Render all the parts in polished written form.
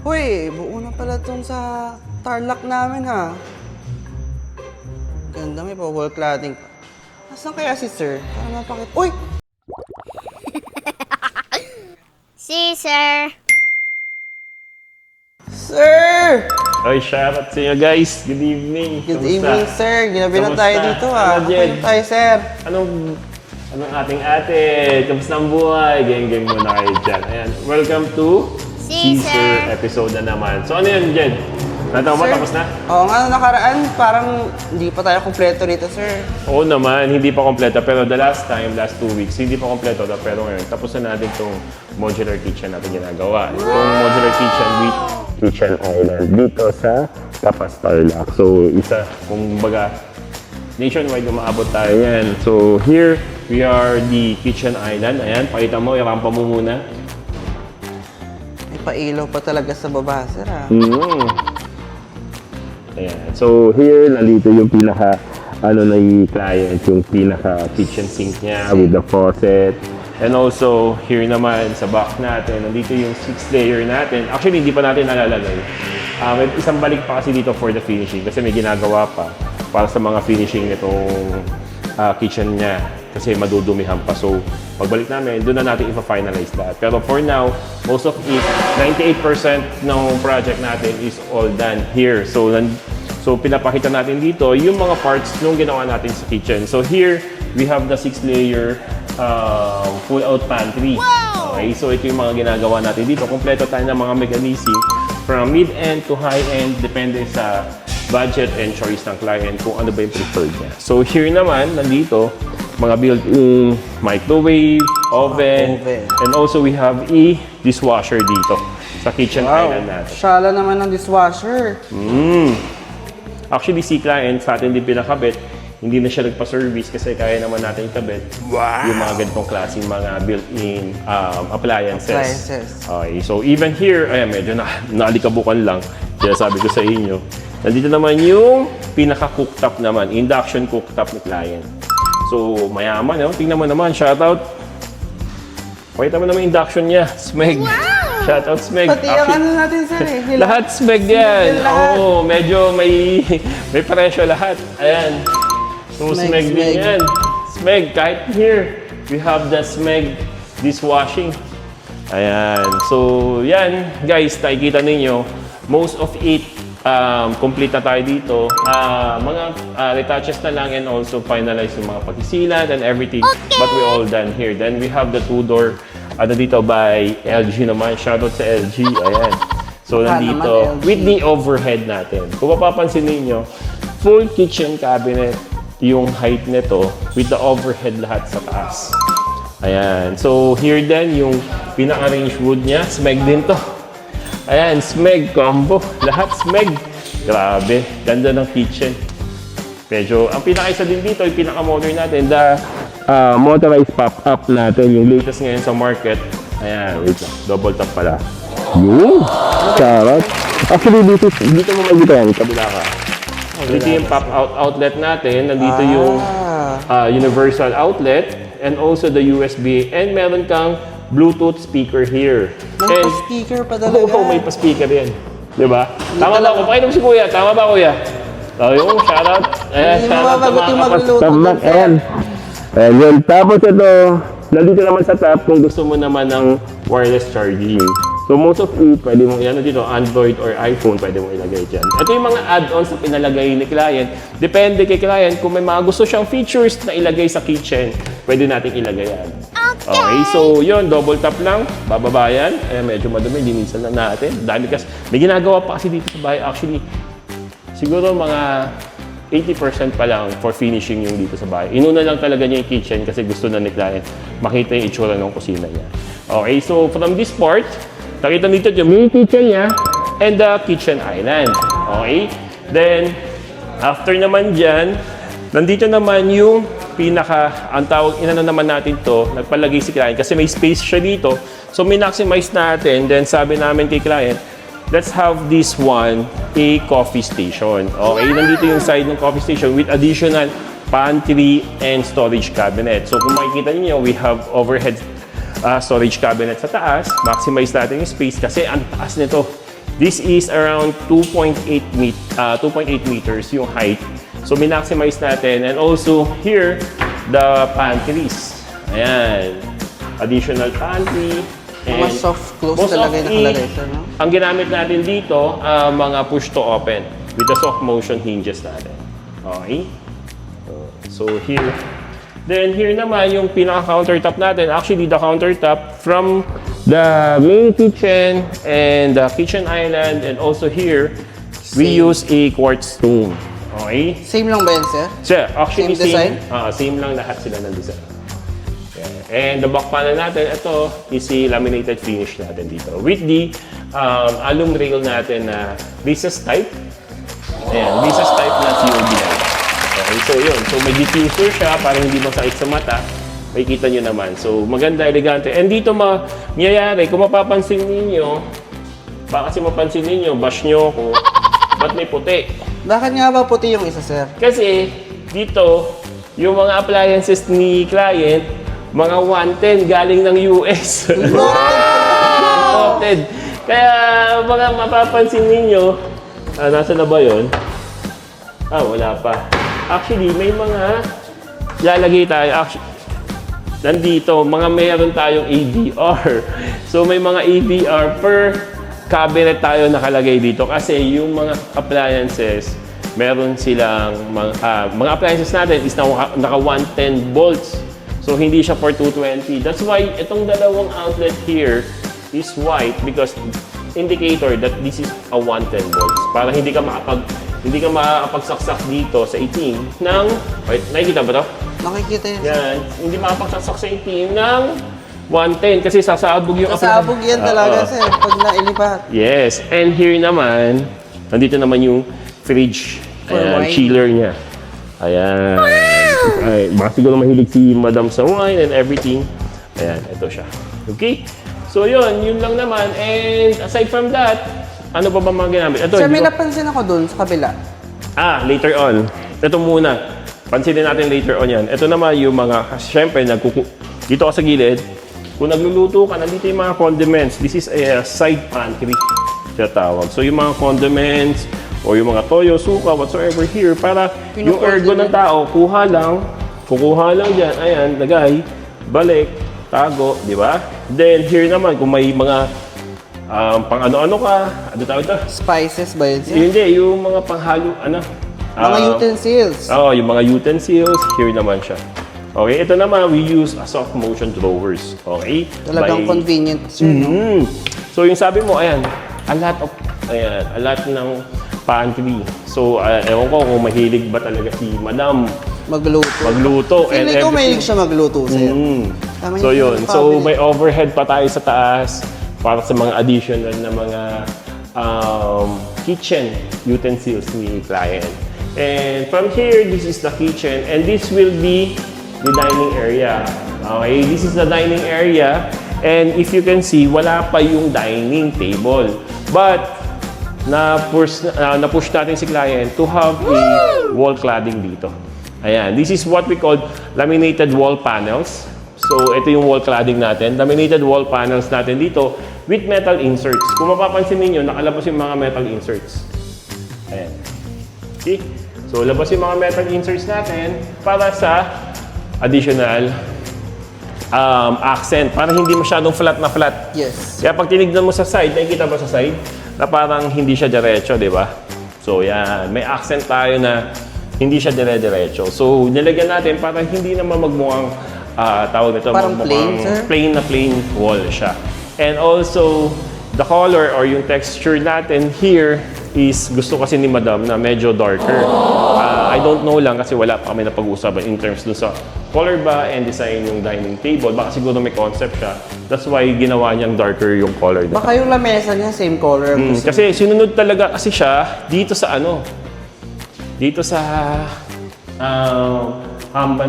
Hoy, buo na pala itong sa Tarlac namin ha. Ganda, may pa-wall cladding pa. Nasaan kaya si sir? Para mapakit... Uy! Si Sir. Sir! Oy, shoutout sa inyo guys. Good evening. Good Kamusta? evening, sir. Ginabi na tayo Kamusta? dito ha. Ano, Jed? Ano tayo, sir? Anong ating ate? Kamusta ang buhay? Geng-geng muna kayo dyan. Ayan, welcome to Caesar episode na naman. So ano yan, Jed? Natawa mo, Sir? tapos na? Oo nga, nakaraan, parang hindi pa tayo kompleto rito, sir. Oo naman, hindi pa kompleto. Pero the last 2 weeks, hindi pa kompleto. Pero ngayon, tapos na natin itong modular kitchen natin ginagawa. Itong modular kitchen with kitchen island dito sa Tapas Tarlac. So, isa, kung baga, nationwide umaabot tayo yan. So, here, we are the kitchen island. Ayan, pakita mo, irampa mo muna. May pailaw pa talaga sa baba, sir ha. Ayan. So, here, nandito yung pinaka, na yung client, yung pinaka kitchen sink niya with the faucet. And also, here naman, sa back natin, nandito yung 6th layer natin. Actually, hindi pa natin nalalagay. May isang balik pa kasi dito for the finishing kasi may ginagawa pa para sa mga finishing nitong kitchen niya kasi madudumihan pa. So, pagbalik namin, doon na natin ipa-finalize lahat. Pero for now, most of it, 98% ng project natin is all done here. So, pinapakita natin dito yung mga parts nung ginawa natin sa kitchen. So, here, we have the 6-layer full-out pantry. Okay, so ito yung mga ginagawa natin dito. Kompleto tayo ng mga mechanism from mid-end to high-end depende sa budget and choice ng client kung ano ba yung preferred niya. So, here naman, nandito, mga built-in microwave, oven, and also we have a dishwasher dito sa kitchen island natin. Shala naman ng dishwasher. Actually, si client sa atin din pinakabit, hindi na siya nagpa-service kasi kaya naman natin ikabit yung mga ganitong klaseng mga built-in appliances. Okay, so even here, ayan, medyo naalikabukan lang. Kaya sabi ko sa inyo, nandito naman yung pinaka-cooktop naman, induction cooktop ni client. So, mayaman, tingnan mo naman, shoutout. Pakita mo naman induction niya, Smeg. Shoutout, Smeg. Pati yung ano natin, sir eh. Lahat Smeg yan. Oo, medyo may presyo lahat. Ayan. So, Smeg din yan. Smeg, kahit here, we have the Smeg dishwashing. Ayan. So, yan, guys, nakikita ninyo, most of it, complete na tayo dito. Mga retouches na lang and also finalize yung mga pagkisilan and everything. Okay. But we all done here. Then we have the 2-door dito by LG naman. Shoutout sa LG. Ayan. So, nandito with the overhead natin. Kung mapapansin ninyo, full kitchen cabinet yung height nito with the overhead lahat sa taas. Ayan. So, here din yung pinaka-range wood niya. Smeg din to. Ayan, Smeg combo. Lahat Smeg. Grabe. Ganda ng kitchen. Medyo, ang pinaka-isa din dito, yung pinaka-modern natin, the motorized pop-up natin, yung latest ngayon sa market. Ayan, wait lang. Double top pala. Yun! Charot. Actually, dito mo magdito yan. Kabila ka. Dito yung pop-out outlet natin. Nandito yung universal outlet and also the USB. And meron kang Bluetooth speaker here. May pa-speaker pa talaga. Oo, may pa-speaker yan. Diba? Tama ba ako? Pakita mo si Kuya. Tama ba, Kuya? So, yung shoutout. Hindi mo mabagot yung magluluto. Ayan. Ayan yun. Tapos ito, nandito naman sa top kung gusto mo naman ng wireless charging. So most of it, pwede mong yan dito, Android or iPhone, pwede mong ilagay dyan. Ito yung mga add-ons na pinalagay ni client. Depende kay client kung may mga gusto siyang features na ilagay sa kitchen, pwede natin ilagay yan. Okay, so yun, double tap lang, bababa yan. Medyo madumi, linisan na natin. Dami kasi, may ginagawa pa kasi dito sa bahay. Actually, siguro mga 80% pa lang for finishing yung dito sa bahay. Inuna lang talaga niya yung kitchen kasi gusto na ni client makita yung itsura ng kusina niya. Okay, so from this part, nakita dito yung main kitchen niya and the kitchen island. Okay? Then, after naman dyan, nandito naman yung ang tawag, inano naman natin to, nagpalagay si client kasi may space siya dito. So, min-maximize natin. Then, sabi namin kay client, let's have this one a coffee station. Okay? Nandito yung side ng coffee station with additional pantry and storage cabinet. So, kung makikita niyo, we have overhead storage cabinet sa taas. Maximize natin yung space kasi ang taas nito. This is around 2.8 meters yung height. So, min-maximize natin. And also, here, the pantries. Ayan. Additional pantry. Mga soft close most talaga of yung it, nakalagay ito, no? ang ginamit natin dito, mga push to open with the soft motion hinges natin. Okay? So, here. Then, here naman yung pinaka-countertop natin. Actually, the countertop from the main kitchen and the kitchen island, and also here, we Same. use a quartz stone. Okay? Same lang ba yan, sir? So, actually, Same design? Same lang lahat sila ng design. Yeah. And the back panel natin, ito is the laminated finish natin dito. With the alum rail natin na Reese's type. Ayan, Reese's type na COB light. Okay, so yun. So, may diffuser siya para hindi masakit sa mata. Makikita nyo naman. So, maganda, elegante. And dito mangyayari, kung mapapansin ninyo, baka kasi mapansin ninyo, bash nyo ako, ba't may puti? Bakit nga ba puti yung isa, sir? Kasi dito, yung mga appliances ni client, mga 110 galing ng US. Imported. Kaya mga mapapansin ninyo, nasa na ba yun? Wala pa. Actually, may mga lalagay tayo. Actually, nandito, meron tayong ADR. So, may mga ADR per cabinet tayo nakalagay dito kasi yung mga appliances, meron silang mga appliances natin is naka 110 volts. So hindi siya for 220. That's why itong dalawang outlet here is white because indicator that this is a 110 volts. Para hindi ka makakapagsaksak dito sa itim ng nakikita ba to? Nakikita yun. Yan, hindi makakapagsaksak sa itim ng 110 kasi sasabog yung Kasabog yan talaga, Oo. sir, pag nailipat. Yes, and here naman, nandito naman yung fridge. For Ayan, wine. chiller niya. Ayan. Ay, baka siguro mahilig si Madam sa wine and everything. Ayan, ito siya. Okay? So yun lang naman. And aside from that, ano pa ba mga ginamit? Ito, Sir, may hindi ko- napansin ako dun sa kabila. later on. Ito muna. Pansinin natin later on yan. Ito naman yung mga, syempre, dito ka sa gilid. Kung nagluluto ka, nandito yung mga condiments. This is a side pantry, siya tawag. So yung mga condiments, o yung mga toyo, suka, whatsoever here, para yung ergo ng tao, kukuha lang dyan, ayan, lagay, balik, tago, di ba? Then here naman, kung may mga pang ano-ano ka, ano tawag ito? Spices ba yun, sir? Hindi, yung mga panghalo, Mga utensils. yung mga utensils, here naman siya. Okay, ito naman, we use a soft motion drawers. Okay? Talagang convenient, sir, no? So, yung sabi mo, ayan, a lot ng pantry. So, ewan ko kung mahilig ba talaga si Madam magluto. Feeling ko mahilig siya magluto, sir. Tama So, yung yun. So, cabinet. may overhead pa tayo sa taas para sa mga additional na mga kitchen utensils ni client. And from here, this is the kitchen. And this will be the dining area. Okay, this is the dining area. And if you can see, wala pa yung dining table. But, na-push natin si client to have a wall cladding dito. Ayan, this is what we call laminated wall panels. So, ito yung wall cladding natin. Laminated wall panels natin dito with metal inserts. Kung mapapansin ninyo, nakalabas yung mga metal inserts. Ayan. Okay? So, labas yung mga metal inserts natin para sa additional accent. Para hindi masyadong flat na flat. Yes. Kaya pag tinignan mo sa side, nakikita ba sa side? Na parang hindi siya diretso, di ba? So, yan. May accent tayo na hindi siya dire-diretso. So, nilagyan natin para hindi naman magmukhang tawag nito, Parang magmukhang plain, sir? plain wall siya. And also, the color or yung texture natin here is gusto kasi ni Madam na medyo darker. I don't know lang kasi wala pa kami na pag-uusapan in terms dun sa color ba and design yung dining table. Baka siguro may concept siya. That's why ginawa niyang darker yung color. Baka yung lamesa niya, same color. ang gusto Kasi sinunod talaga kasi siya dito sa dito sa hamba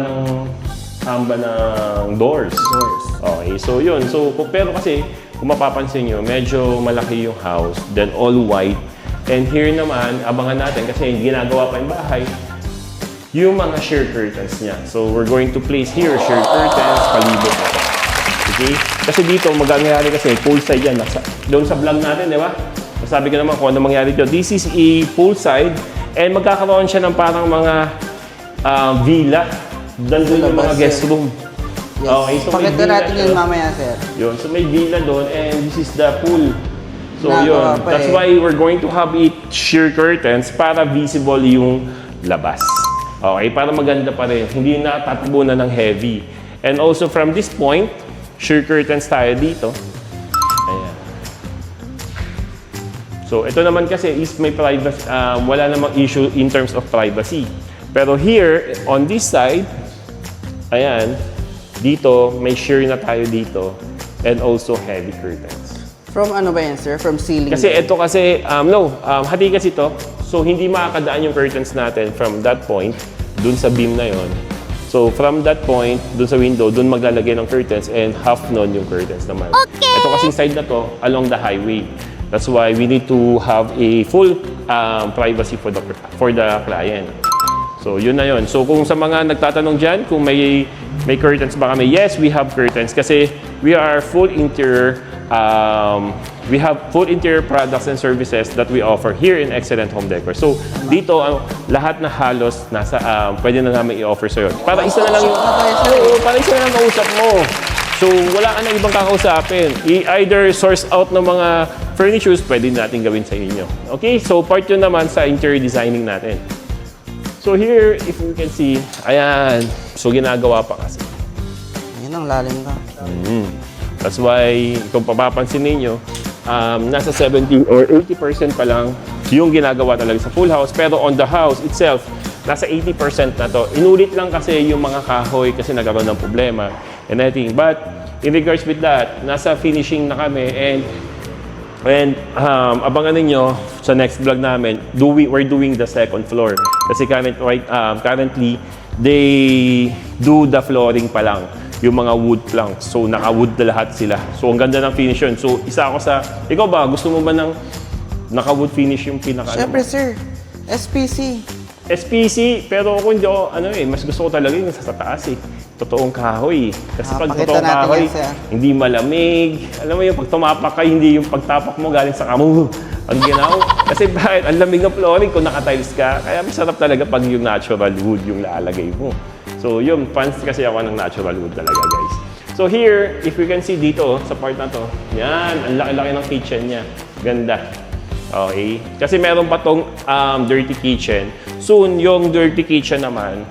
ng doors. Okay, so yun. So, pero kasi, kung mapapansin nyo, medyo malaki yung house, then all white. And here naman, abangan natin kasi ginagawa pa yung bahay, yung mga sheer curtains niya. So, we're going to place here sheer curtains, palibot na to. Okay? Kasi dito, magagayari kasi, full side yan. Doon sa vlog natin, di ba? Sabi ko naman kung ano mangyari dito. This is a poolside and magkakaroon siya ng parang mga villa. Dandun yung mga Labas, guest sir. room. Yes. Okay, so may Pakita villa natin siya. yun mamaya, sir. Yun, so may villa doon and this is the pool. So Nagawa yun, pa that's eh. why we're going to have it sheer curtains para visible yung labas. Okay, para maganda pa rin. Hindi na tatabunan ng heavy. And also from this point, sheer curtains tayo dito. Ayan. So ito naman kasi is may privacy, wala namang issue in terms of privacy. Pero here, on this side, ayan, dito, may sheer na tayo dito. And also heavy curtains. From ano ba yan, sir? From ceiling? Kasi ba? ito kasi, hati kasi ito. So, hindi makakadaan yung curtains natin from that point, dun sa beam na yon. So, from that point, dun sa window, dun maglalagay ng curtains and half nun yung curtains naman. Okay. Ito kasing side na to, along the highway. That's why we need to have a full privacy for the client. So, yun na yun. So, kung sa mga nagtatanong dyan, kung may curtains ba kami, yes, we have curtains kasi we are full interior we have full interior products and services that we offer here in Excellent Home Decor. So, dito, lahat na halos nasa, pwede na namin i-offer sa'yo. Para isa na lang yung, para isa na lang kausap mo. So, wala ka na ibang kakausapin. Either source out ng mga furnitures, pwede natin gawin sa inyo. Okay? So, part yun naman sa interior designing natin. So, here, if you can see, ayan. So, ginagawa pa kasi. Yan ang lalim ka. That's why, kung papapansin ninyo, nasa 70 or 80% pa lang yung ginagawa talaga sa full house. Pero on the house itself, nasa 80% na to. Inulit lang kasi yung mga kahoy kasi nagkaroon ng problema and everything. But in regards with that, nasa finishing na kami and abangan ninyo sa next vlog namin, we're doing the second floor. Kasi currently, they do the flooring pa lang. Yung mga wood planks. So, naka-wood na lahat sila. So, ang ganda ng finish yun. So, isa ako sa... Ikaw ba? Gusto mo ba ng naka-wood finish yung pinaka... Siyempre, sir. SPC. SPC, pero ako hindi ako, mas gusto ko talaga yung sa taas eh. Totoong kahoy. Kasi pag Pakita totoong natin kahoy, yan, sir. hindi malamig. Alam mo yung pag tumapak ka, hindi yung pagtapak mo galing sa kamo. Ang ginaw. Kasi bakit? Ang lamig ng flooring kung naka-tiles ka. Kaya masarap talaga pag yung natural wood yung lalagay mo. So yun, fans kasi ako ng natural wood talaga, guys. So here, if you can see dito, sa part na to, yan, ang laki-laki ng kitchen niya. Ganda. Okay? Kasi meron pa tong dirty kitchen. Soon, yung dirty kitchen naman,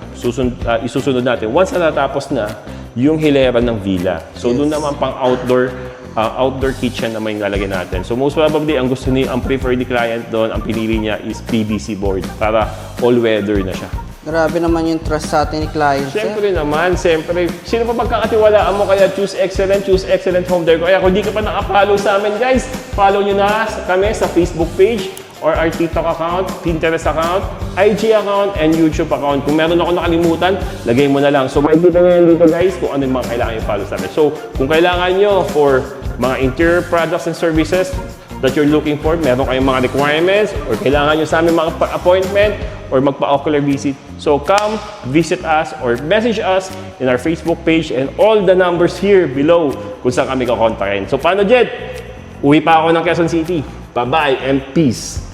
isusunod natin. Once na natapos na, yung hilera ng villa. So doon naman pang outdoor kitchen naman yung lalagay natin. So most probably, ang gusto niya, ang preferred ni client doon, ang pinili niya is PVC board para all-weather na siya. Grabe naman yung trust sa atin ni client, sir. Siyempre naman, siyempre. Sino pa pagkakatiwalaan mo kaya choose excellent home decor. Kaya kung di ka pa naka-follow sa amin, guys, follow nyo na kami sa Facebook page or our TikTok account, Pinterest account, IG account, and YouTube account. Kung meron ako nakalimutan, lagay mo na lang. So, makikita nyo yan dito, guys, kung ano yung mga kailangan i-follow sa amin. So, kung kailangan nyo for mga interior products and services that you're looking for, meron kayong mga requirements, or kailangan nyo sa amin mga appointment, or magpa-ocular visit. So come, visit us, or message us in our Facebook page and all the numbers here below kung saan kami kakontakin. So paano, Jed? Uwi pa ako ng Quezon City. Bye-bye and peace!